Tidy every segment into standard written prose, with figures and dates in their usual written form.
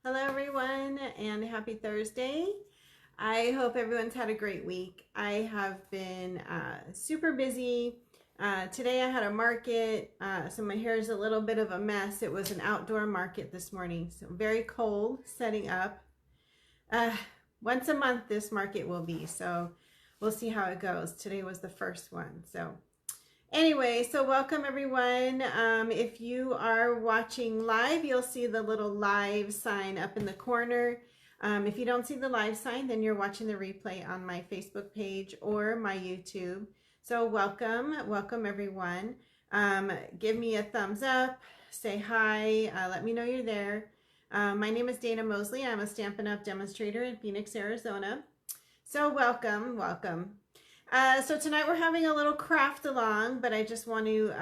Hello everyone and happy Thursday. I hope everyone's had a great week. I have been super busy. Today I had a market, so my hair is a little bit of a mess. It was an outdoor market this morning, so very cold setting up. Uh, Once a month this market will be, so we'll see how it goes. Today was the first one, so anyway, so welcome everyone. If you are watching live, you'll see the little live sign up in the corner. If you don't see the live sign, then you're watching the replay on my Facebook page or my YouTube. So welcome everyone. Give me a thumbs up, say hi, let me know you're there. My name is Dana Mosley. I'm a Stampin' Up! Demonstrator in Phoenix, Arizona. So welcome. So tonight we're having a little craft along, but I just want to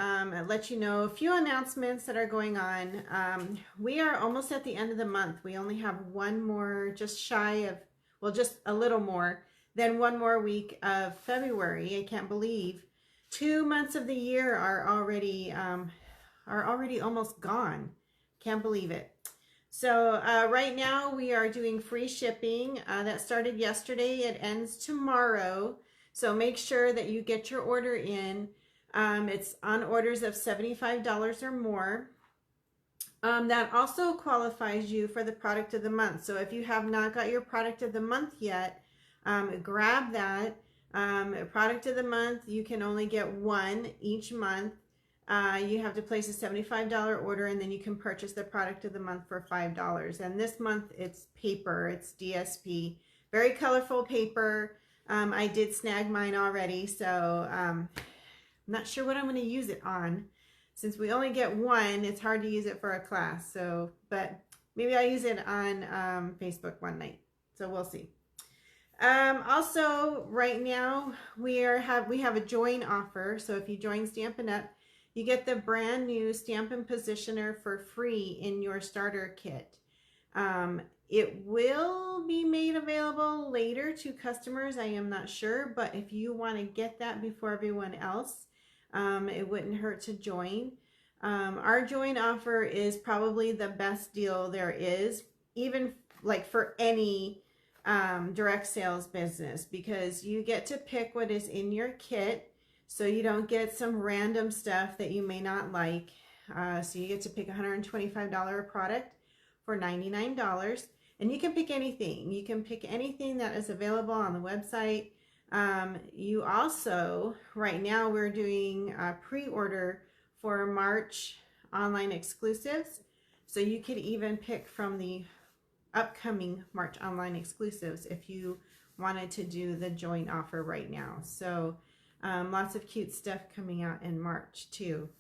let you know a few announcements that are going on. We are almost at the end of the month. We only have one more, just shy of, well, just a little more than one more week of February. I can't believe 2 months of the year are already almost gone. Can't believe it. So right now we are doing free shipping. That started yesterday. It ends tomorrow. So make sure that you get your order in. It's on orders of $75 or more. That also qualifies you for the product of the month. So if you have not got your product of the month yet, grab that. Product of the month, you can only get one each month. You have to place a $75 order and then you can purchase the product of the month for $5. And this month it's paper, it's DSP, very colorful paper. I did snag mine already, so I'm not sure what I'm going to use it on. Since we only get one, it's hard to use it for a class. So, but maybe I'll use it on Facebook one night. So we'll see. Also, right now we have a join offer. So if you join Stampin' Up, you get the brand new Stampin' Positioner for free in your starter kit. It will be made available later to customers. I am not sure, but if you want to get that before everyone else, it wouldn't hurt to join. Our join offer is probably the best deal there is, even like for any direct sales business, because you get to pick what is in your kit, so you don't get some random stuff that you may not like. So you get to pick a $125 product for $99. And you can pick anything. You can pick anything that is available on the website. You also, right now we're doing a pre-order for March online exclusives. So you could even pick from the upcoming March online exclusives if you wanted to do the joint offer right now. So lots of cute stuff coming out in March too.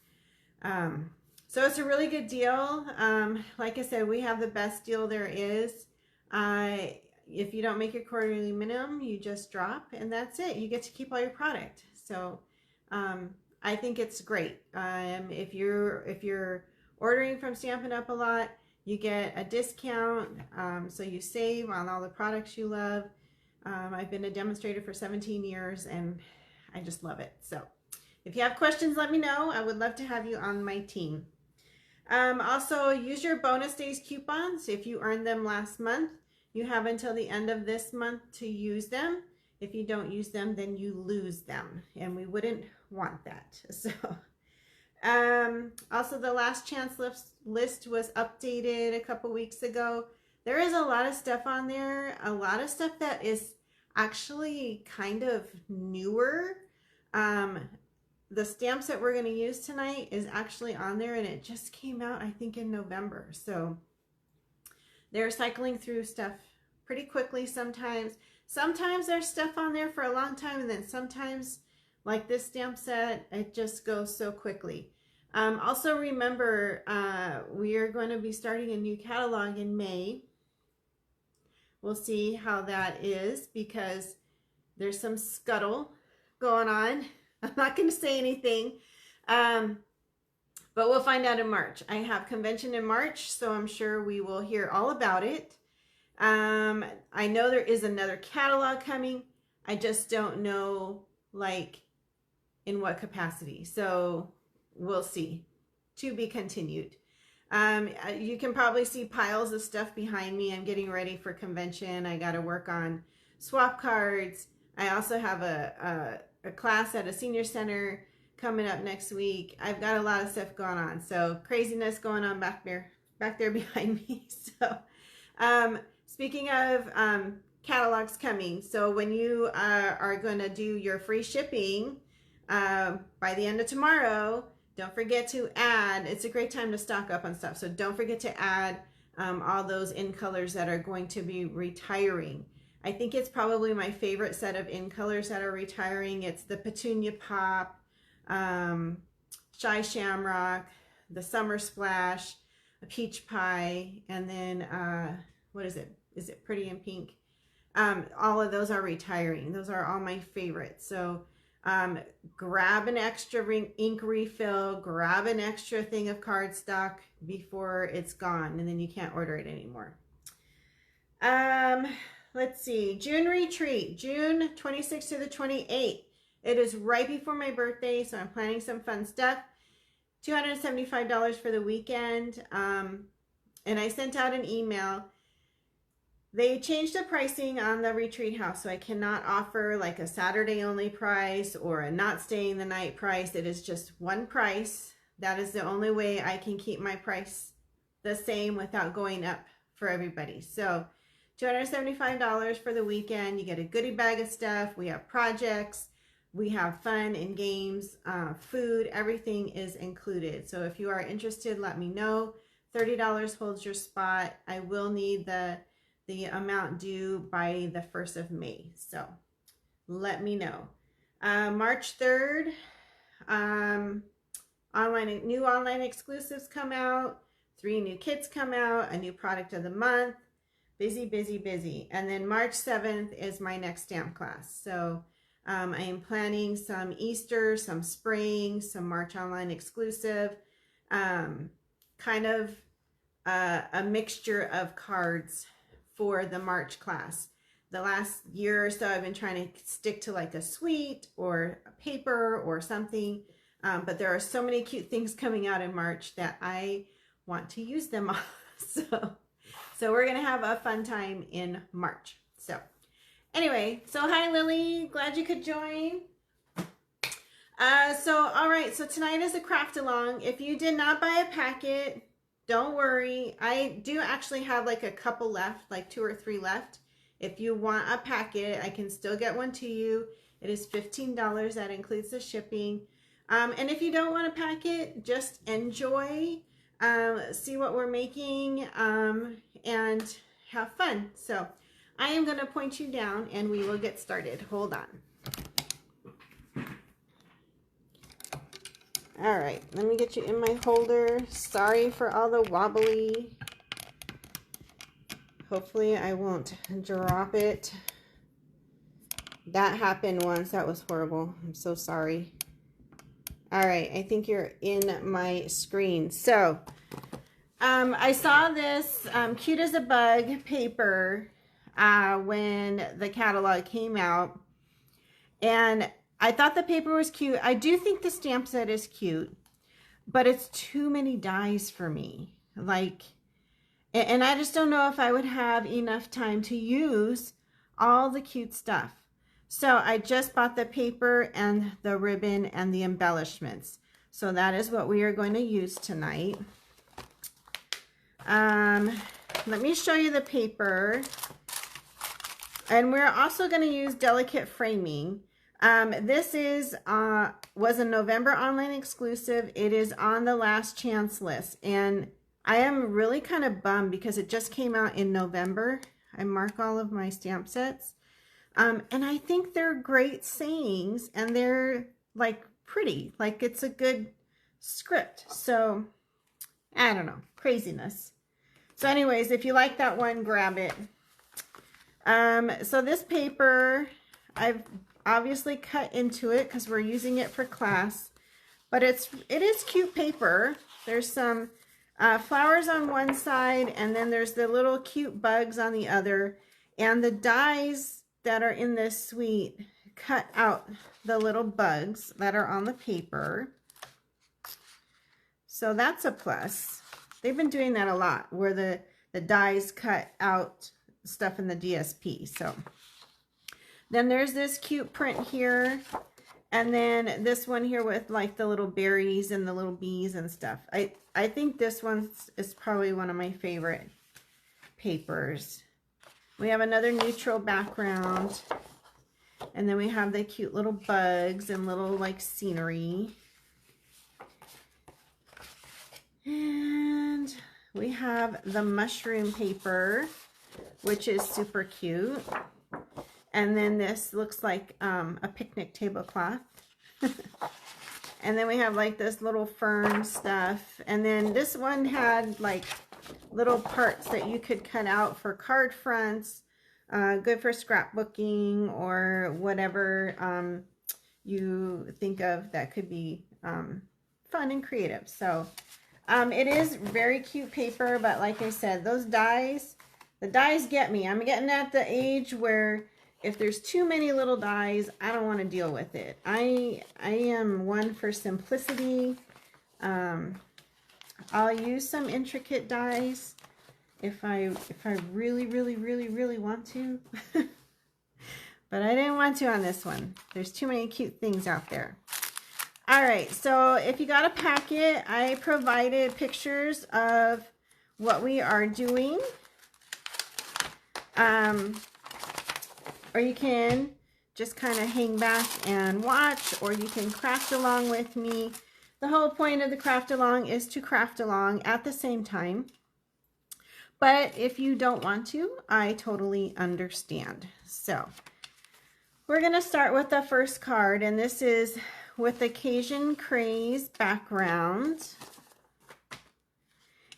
So it's a really good deal. Like I said, we have the best deal there is. If you don't make your quarterly minimum, you just drop and that's it. You get to keep all your product. So I think it's great. If you're ordering from Stampin' Up! A lot, you get a discount. So you save on all the products you love. I've been a demonstrator for 17 years and I just love it. So if you have questions, let me know. I would love to have you on my team. Also, use your bonus days coupons. If you earned them last month, you have until the end of this month to use them. If you don't use them, then you lose them, and we wouldn't want that. So, also the last chance list was updated a couple weeks ago. There is a lot of stuff on there, a lot of stuff that is actually kind of newer. The stamps that we're going to use tonight is actually on there, and it just came out, I think, in November. So they're cycling through stuff pretty quickly sometimes. Sometimes there's stuff on there for a long time, and then sometimes, like this stamp set, it just goes so quickly. Also remember, we are going to be starting a new catalog in May. We'll see how that is because there's some scuttle going on. I'm not going to say anything, but we'll find out in March. I have convention in March, so I'm sure we will hear all about it. I know there is another catalog coming. I just don't know, like, in what capacity. So we'll see. To be continued. You can probably see piles of stuff behind me. I'm getting ready for convention. I got to work on swap cards. I also have a class at a senior center coming up next week. I've got a lot of stuff going on. So craziness going on back there behind me. So speaking of catalogs coming, so when you are going to do your free shipping by the end of tomorrow, don't forget to add, it's a great time to stock up on stuff. So don't forget to add all those in colors that are going to be retiring. I think it's probably my favorite set of in colors that are retiring. It's the Petunia Pop, Shy Shamrock, the Summer Splash, a Peach Pie, and then what is it? Is it Pretty in Pink? All of those are retiring. Those are all my favorites. So grab an extra ink refill, grab an extra thing of cardstock before it's gone, and then you can't order it anymore. Let's see, June retreat, June 26th to the 28th. It is right before my birthday, so I'm planning some fun stuff. $275 for the weekend. And I sent out an email. They changed the pricing on the retreat house, so I cannot offer like a Saturday only price or a not staying the night price. It is just one price. That is the only way I can keep my price the same without going up for everybody. So $275 for the weekend. You get a goodie bag of stuff. We have projects. We have fun and games, food, everything is included. So if you are interested, let me know. $30 holds your spot. I will need the amount due by the 1st of May. So let me know. March 3rd, new online exclusives come out. 3 new kits come out. A new product of the month. Busy, busy, busy. And then March 7th is my next stamp class. So I am planning some Easter, some spring, some March online exclusive, kind of a mixture of cards for the March class. The last year or so, I've been trying to stick to like a suite or a paper or something. But there are so many cute things coming out in March that I want to use them all. So we're going to have a fun time in March. So anyway, so hi Lily, glad you could join. All right, so tonight is a craft along. If you did not buy a packet, don't worry. I do actually have like a couple left, like 2 or 3 left. If you want a packet, I can still get one to you. It is $15. That includes the shipping. And if you don't want a packet, just enjoy, see what we're making, and have fun. So I am going to point you down and we will get started. Hold on. All right, let me get you in my holder. Sorry for all the wobbly. Hopefully I won't drop it. That happened once. That was horrible. I'm so sorry. All right, I think you're in my screen. So I saw this Cute as a Bug paper when the catalog came out, and I thought the paper was cute. I do think the stamp set is cute, but it's too many dies for me. Like, and I just don't know if I would have enough time to use all the cute stuff. So I just bought the paper and the ribbon and the embellishments. So that is what we are going to use tonight. Let me show you the paper. And we're also going to use delicate framing. This was a November online exclusive. It is on the last chance list. And I am really kind of bummed because it just came out in November. I mark all of my stamp sets. And I think they're great sayings, and they're like pretty, like it's a good script. So I don't know, craziness. So anyways, if you like that one, grab it. So this paper, I've obviously cut into it because we're using it for class, but it is cute paper. There's some flowers on one side, and then there's the little cute bugs on the other, and the dies that are in this suite cut out the little bugs that are on the paper. So that's a plus. They've been doing that a lot, where the dies cut out stuff in the DSP. So then there's this cute print here. And then this one here with like the little berries and the little bees and stuff. I think this one is probably one of my favorite papers. We have another neutral background. And then we have the cute little bugs and little like scenery. And we have the mushroom paper, which is super cute. And then this looks like a picnic tablecloth. And then we have like this little fern stuff. And then this one had like little parts that you could cut out for card fronts. Good for scrapbooking or whatever you think of that could be fun and creative. So it is very cute paper, but like I said, those dies, the dies get me. I'm getting at the age where if there's too many little dies, I don't want to deal with it. I am one for simplicity. I'll use some intricate dies if I really want to. But I didn't want to on this one. There's too many cute things out there. All right, so if you got a packet, I provided pictures of what we are doing. Or you can just kind of hang back and watch, or you can craft along with me. The whole point of the craft along is to craft along at the same time. But if you don't want to, I totally understand. So we're going to start with the first card, and this is with the Cajun Craze background.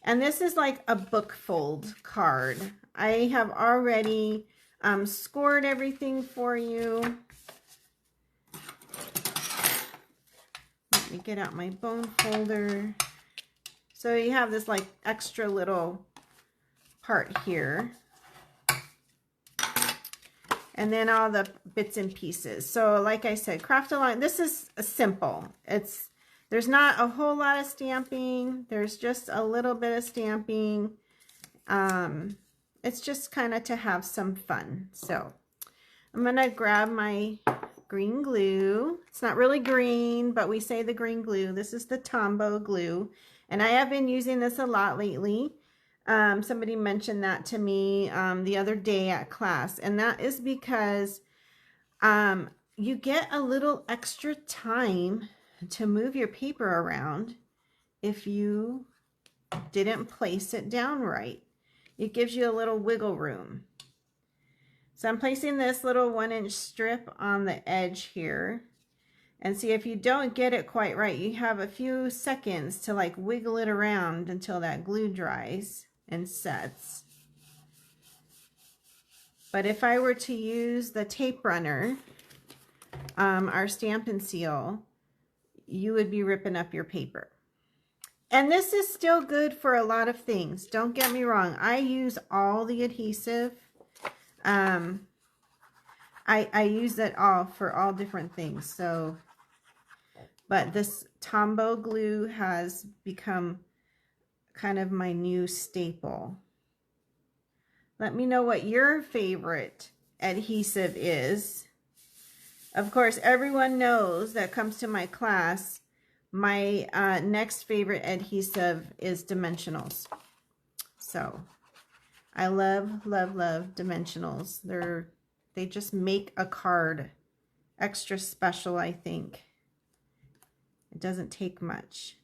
And this is like a book fold card. I have already scored everything for you. Let me get out my bone folder. So you have this like extra little part here. And then all the bits and pieces. So like I said, craft along. This is simple. There's not a whole lot of stamping. There's just a little bit of stamping. It's just kind of to have some fun. So I'm going to grab my green glue. It's not really green, but we say the green glue. This is the Tombow glue. And I have been using this a lot lately. Somebody mentioned that to me the other day at class. And that is because you get a little extra time to move your paper around if you didn't place it down right. It gives you a little wiggle room. So I'm placing this little 1-inch strip on the edge here. And see, if you don't get it quite right, you have a few seconds to like wiggle it around until that glue dries and sets. But if I were to use the tape runner, our Stampin' Seal, you would be ripping up your paper. And this is still good for a lot of things. Don't get me wrong. I use all the adhesive. I use it all for all different things. So, but this Tombow glue has become kind of my new staple. Let me know what your favorite adhesive is. Of course, everyone knows that comes to my class. My next favorite adhesive is dimensionals. So I love dimensionals. They just make a card extra special, I think. It doesn't take much.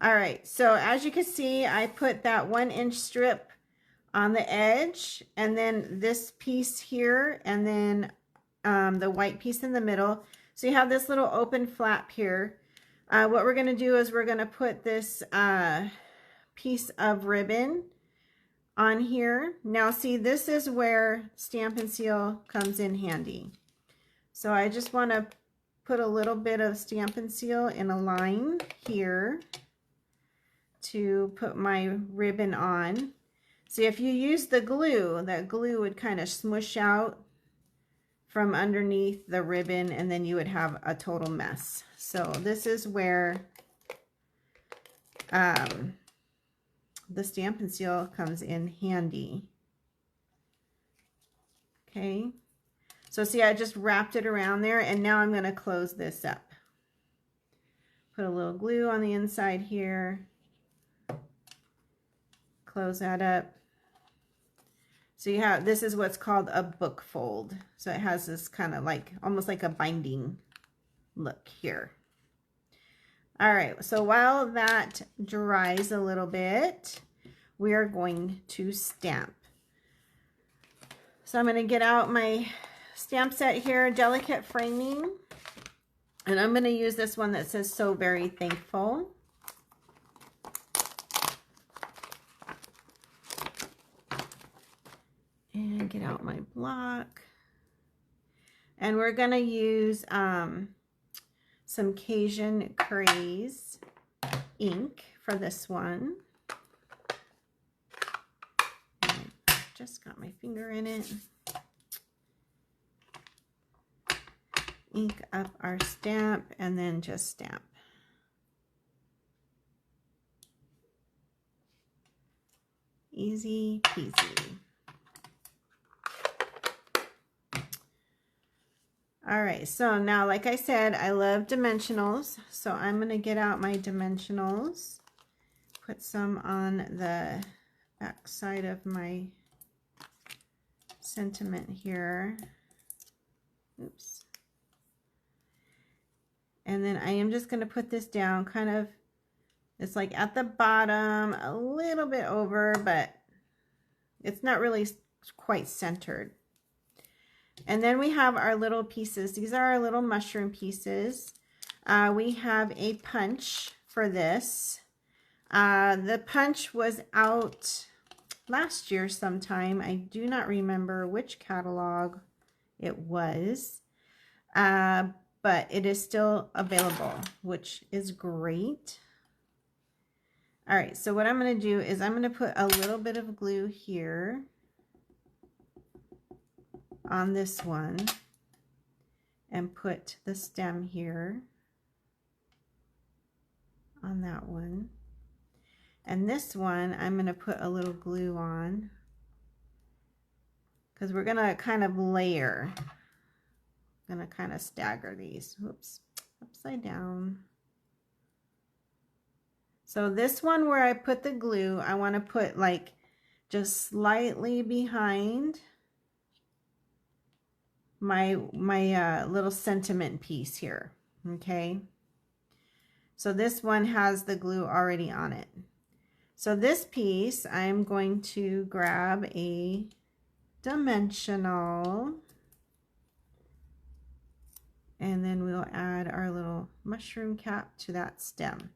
All right, so as you can see, I put that 1-inch strip on the edge, and then this piece here, and then the white piece in the middle. So you have this little open flap here. What we're going to do is we're going to put this piece of ribbon on here. Now see, this is where Stampin' Seal comes in handy. So I just want to put a little bit of Stampin' Seal in a line here to put my ribbon on. See, if you use the glue, that glue would kind of smush out from underneath the ribbon, and then you would have a total mess. So this is where the Stampin' Seal comes in handy. Okay, so see, I just wrapped it around there, and now I'm going to close this up. Put a little glue on the inside here. Close that up. So you have, this is what's called a book fold. So it has this kind of like, almost like a binding look here. All right, so while that dries a little bit, we are going to stamp. So I'm going to get out my stamp set here, Delicate Framing, and I'm going to use this one that says So Very Thankful. And get out my block. And we're going to use some Cajun Craze ink for this one. I just got my finger in it. Ink up our stamp and then just stamp. Easy peasy. All right, so now, like I said, I love dimensionals, so I'm going to get out my dimensionals, put some on the back side of my sentiment here. Oops. And then I am just going to put this down kind of, it's like at the bottom, a little bit over, but it's not really quite centered. And then we have our little pieces. These are our little mushroom pieces. We have a punch for this. The punch was out last year sometime. I do not remember which catalog it was, but it is still available, which is great. All right, so what I'm going to do is I'm going to put a little bit of glue here on this one and put the stem here on that one. And this one I'm going to put a little glue on because we're going to kind of layer. I'm going to kind of stagger these. Whoops, upside down. So this one where I put the glue, I want to put like just slightly behind my little sentiment piece here. Okay, so this one has the glue already on it. So this piece I'm going to grab a dimensional, and then we'll add our little mushroom cap to that stem.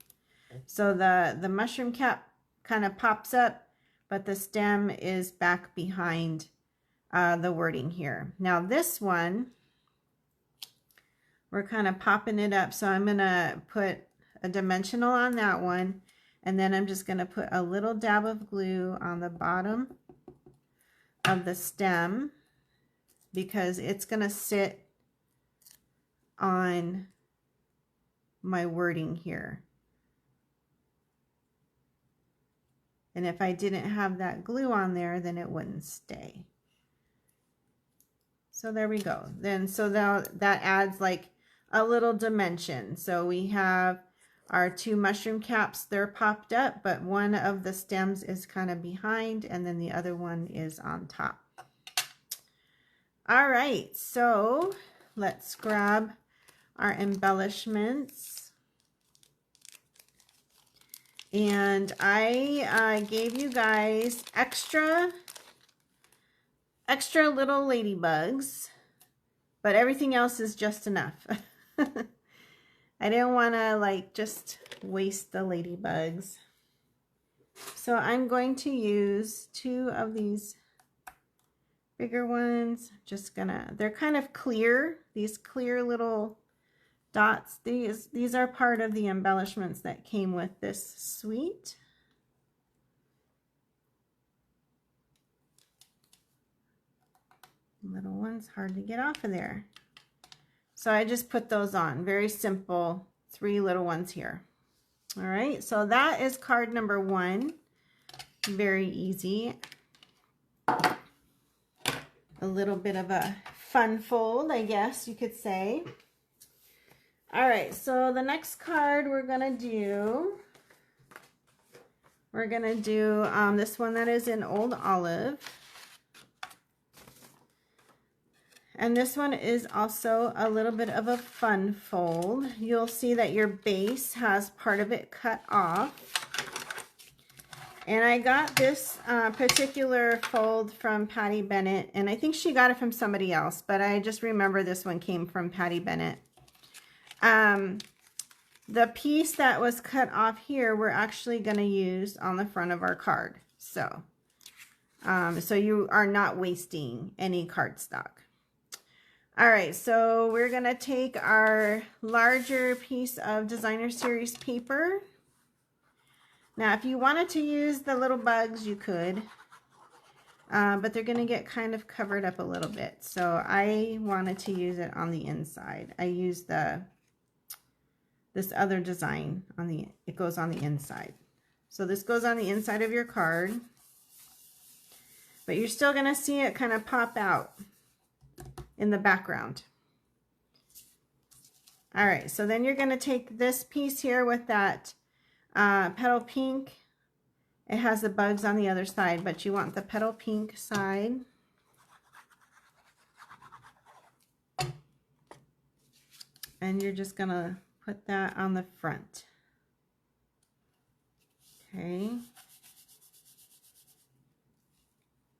So the mushroom cap kind of pops up, but the stem is back behind the wording here. Now this one, we're kind of popping it up. So I'm going to put a dimensional on that one. And then I'm just going to put a little dab of glue on the bottom of the stem because it's going to sit on my wording here. And if I didn't have that glue on there, then it wouldn't stay. So there we go. Then so that adds like a little dimension. So we have our two mushroom caps, they're popped up, but one of the stems is kind of behind and then the other one is on top. All right, so let's grab our embellishments. And I gave you guys extra little ladybugs, but everything else is just enough. I didn't want to like just waste the ladybugs. So I'm going to use two of these bigger ones. They're kind of clear, these clear little dots. These are part of the embellishments that came with this suite. Little ones, hard to get off of there. So I just put those on. Very simple, 3 little ones here. All right, so that is card number 1. Very easy. A little bit of a fun fold, I guess you could say. All right, so the next card we're gonna do this one that is in Old Olive. And this one is also a little bit of a fun fold. You'll see that your base has part of it cut off. And I got this particular fold from Patty Bennett, and I think she got it from somebody else, but I just remember this one came from Patty Bennett. The piece that was cut off here, we're actually going to use on the front of our card. So you are not wasting any cardstock. All right, so we're going to take our larger piece of Designer Series paper. Now, if you wanted to use the little bugs, you could, but they're going to get kind of covered up a little bit. So I wanted to use it on the inside. I used this other design it goes on the inside. So this goes on the inside of your card, but you're still going to see it kind of pop out in the background. All right, so then you're going to take this piece here with that petal pink. It has the bugs on the other side, but you want the petal pink side. And you're just going to put that on the front. Okay.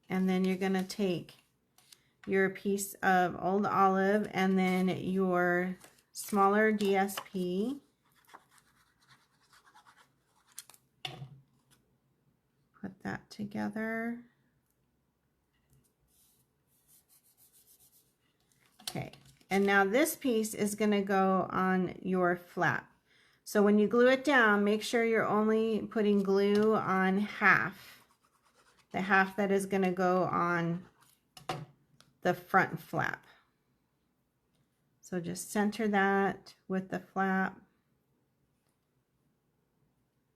And then you're going to take your piece of Old Olive and then your smaller DSP. Put that together. Okay. And now this piece is going to go on your flap. So when you glue it down, make sure you're only putting glue on half. The half that is going to go on the front flap. So just center that with the flap.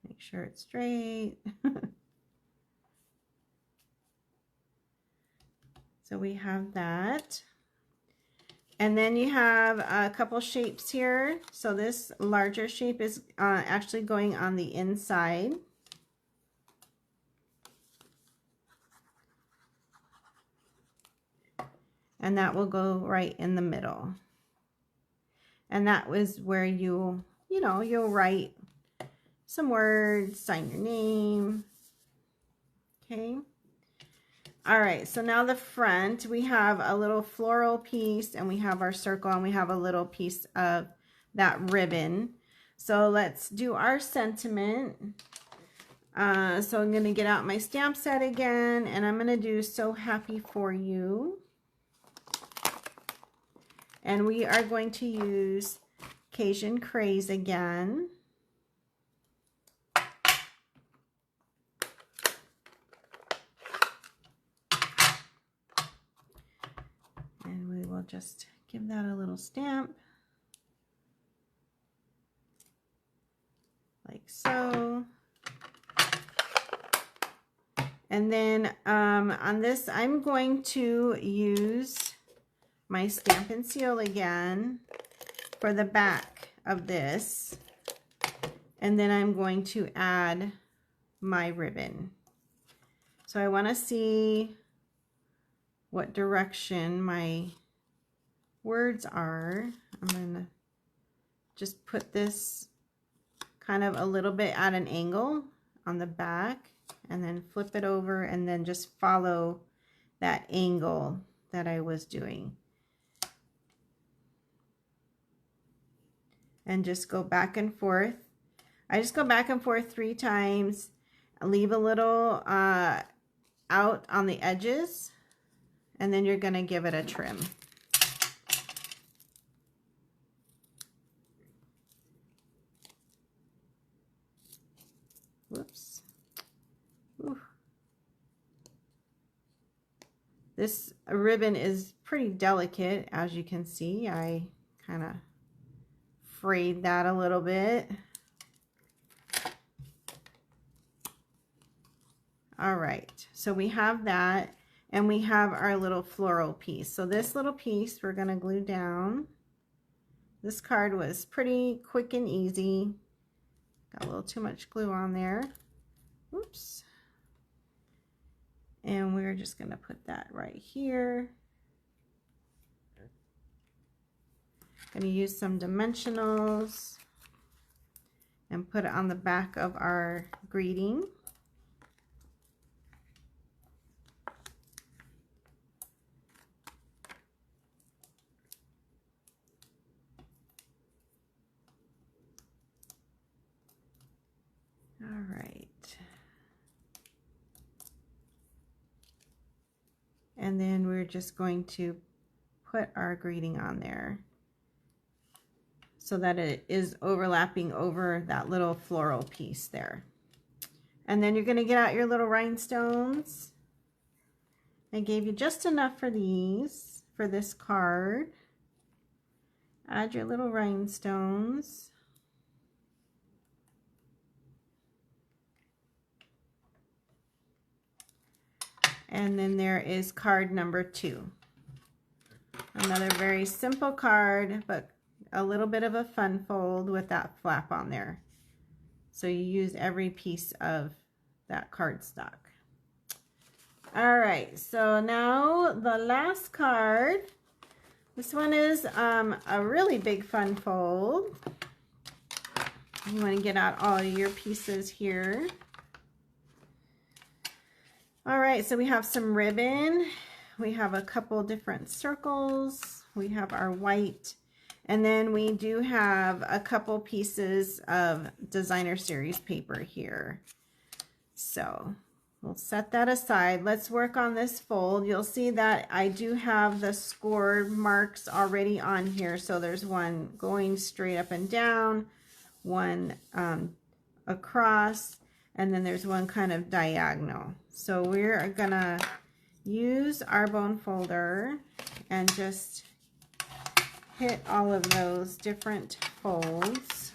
Make sure it's straight. So we have that. And then you have a couple shapes here. So this larger shape is actually going on the inside. And that will go right in the middle. And that was where you'll write some words, sign your name. Okay. All right, so now the front, we have a little floral piece and we have our circle and we have a little piece of that ribbon. So let's do our sentiment. So I'm going to get out my stamp set again and I'm going to do So Happy For You. And we are going to use Cajun Craze again. We'll just give that a little stamp like so. And then on this I'm going to use my Stampin' Seal again for the back of this, and then I'm going to add my ribbon. So I want to see what direction my words are. I'm going to just put this kind of a little bit at an angle on the back and then flip it over and then just follow that angle that I was doing. And just go back and forth. I just go back and forth 3 times, leave a little out on the edges, and then you're going to give it a trim. Whoops. Ooh. This ribbon is pretty delicate, as you can see. I kind of frayed that a little bit. All right, so we have that, and we have our little floral piece. So this little piece we're gonna glue down. This card was pretty quick and easy. Got a little too much glue on there. Oops. And we're just gonna put that right here. Gonna use some dimensionals and put it on the back of our greeting. All right. And then we're just going to put our greeting on there so that it is overlapping over that little floral piece there. And then you're going to get out your little rhinestones. I gave you just enough for these, for this card. Add your little rhinestones. And then there is card number 2. Another very simple card, but a little bit of a fun fold with that flap on there. So you use every piece of that cardstock. All right, so now the last card. This one is a really big fun fold. You want to get out all your pieces here. All right, so we have some ribbon. We have a couple different circles. We have our white. And then we do have a couple pieces of designer series paper here. So we'll set that aside. Let's work on this fold. You'll see that I do have the score marks already on here. So there's one going straight up and down, one across, and then there's one kind of diagonal. So we're gonna use our bone folder and just hit all of those different folds.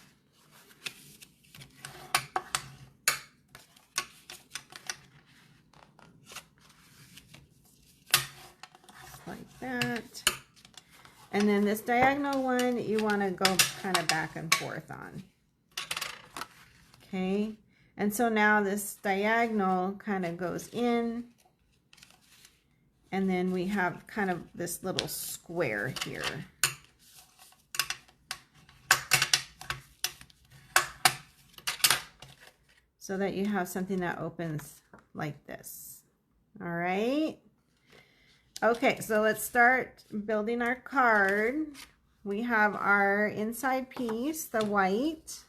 Just like that. And then this diagonal one, you want to go kind of back and forth on. Okay. And so now this diagonal kind of goes in, and then we have kind of this little square here. So that you have something that opens like this. All right. Okay, so let's start building our card. We have our inside piece, the white.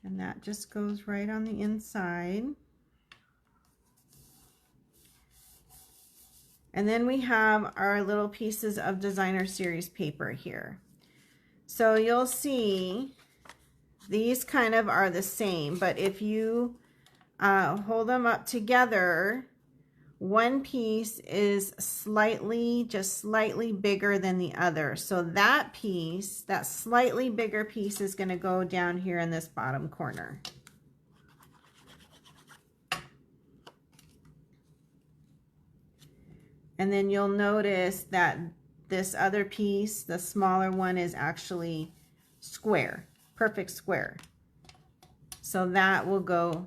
And that just goes right on the inside. And then we have our little pieces of designer series paper here. So you'll see these kind of are the same, but if you hold them up together, one piece is just slightly bigger than the other. So that piece, that slightly bigger piece, is going to go down here in this bottom corner. And then you'll notice that this other piece, the smaller one, is actually square, perfect square. So that will go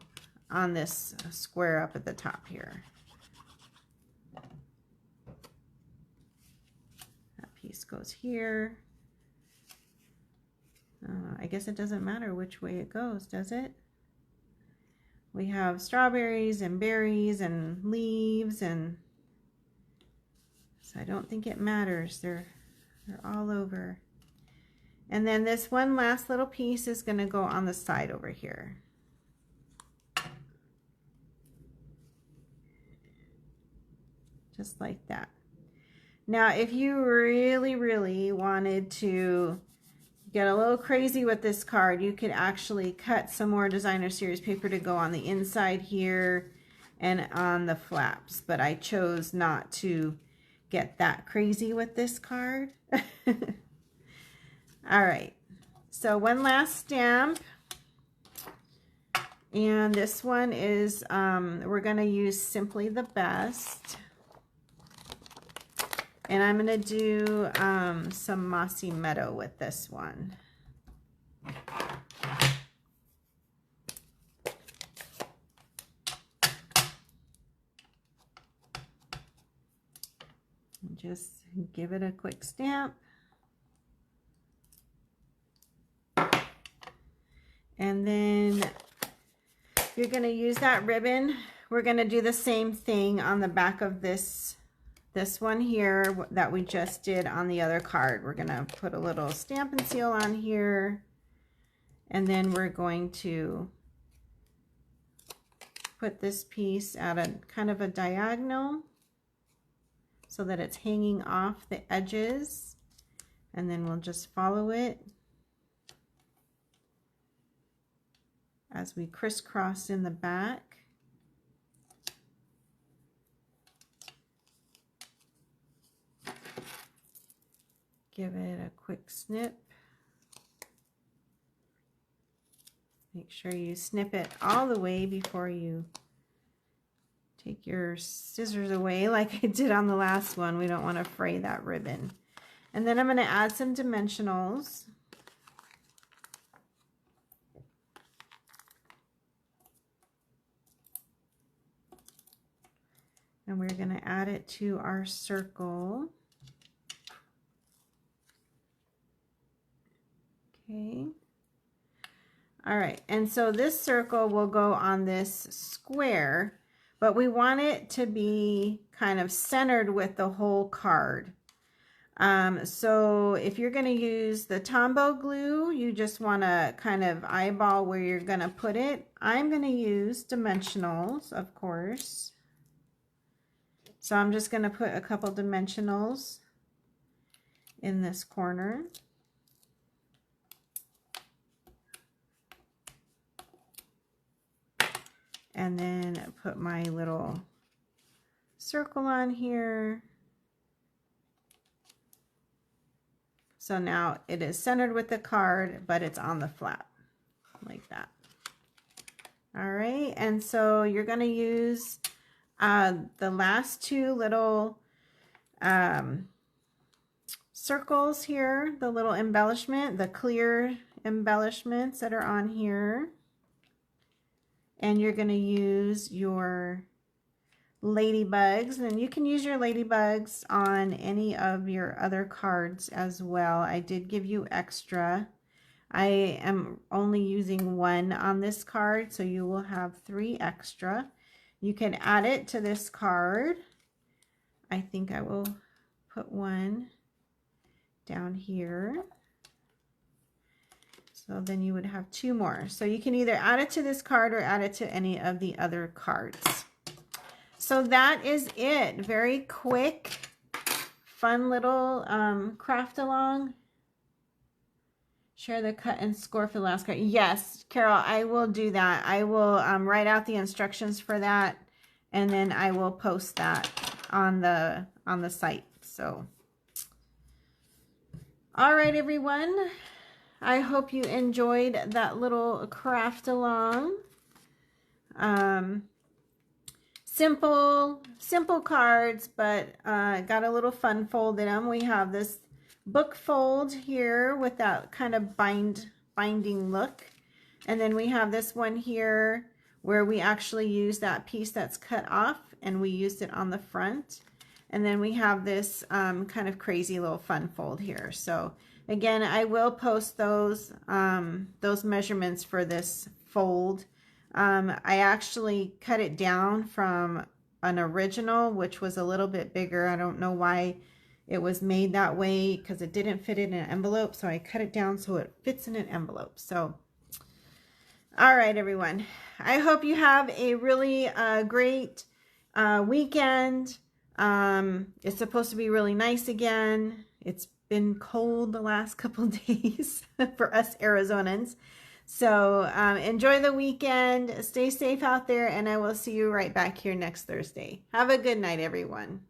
on this square up at the top here. That piece goes here. I guess it doesn't matter which way it goes, does it? We have strawberries and berries and leaves, and so I don't think it matters. They're all over. And then this one last little piece is going to go on the side over here. Just like that. Now, if you really, really wanted to get a little crazy with this card, you could actually cut some more designer series paper to go on the inside here and on the flaps. But I chose not to get that crazy with this card. All right. So one last stamp. And this one is, we're going to use Simply the Best. And I'm going to do some Mossy Meadow with this one. Just give it a quick stamp. And then you're going to use that ribbon. We're going to do the same thing on the back of this one here that we just did on the other card. We're going to put a little stamp and seal on here. And then we're going to put this piece at a kind of a diagonal so that it's hanging off the edges. And then we'll just follow it as we crisscross in the back. Give it a quick snip. Make sure you snip it all the way before you take your scissors away like I did on the last one. We don't want to fray that ribbon. And then I'm going to add some dimensionals. And we're going to add it to our circle. Okay. All right. And so this circle will go on this square, but we want it to be kind of centered with the whole card. So if you're going to use the Tombow glue, you just want to kind of eyeball where you're going to put it. I'm going to use dimensionals, of course. So I'm just going to put a couple dimensionals in this corner. And then put my little circle on here. So now it is centered with the card, but it's on the flap like that. All right, and so you're going to use the last two little circles here, the little embellishment, the clear embellishments that are on here. And you're going to use your ladybugs, and you can use your ladybugs on any of your other cards as well. I did give you extra. I am only using one on this card, so you will have 3 extra. You can add it to this card. I think I will put one down here. So then you would have 2 more. So you can either add it to this card or add it to any of the other cards. So that is it. Very quick, fun little craft along. Share the cut and score for the last card. Yes, Carol, I will do that. I will write out the instructions for that, and then I will post that on the site. So, all right, everyone. I hope you enjoyed that little craft along. Simple cards, but got a little fun fold in them. We have this book fold here with that kind of binding look. And then we have this one here where we actually use that piece that's cut off and we used it on the front. And then we have this kind of crazy little fun fold here. So again, I will post those measurements for this fold. I actually cut it down from an original, which was a little bit bigger. I don't know why it was made that way, because it didn't fit in an envelope. So I cut it down so it fits in an envelope. So, all right, everyone. I hope you have a really great weekend. It's supposed to be really nice again. It's been cold the last couple days for us Arizonans. So enjoy the weekend. Stay safe out there, and I will see you right back here next Thursday. Have a good night, everyone.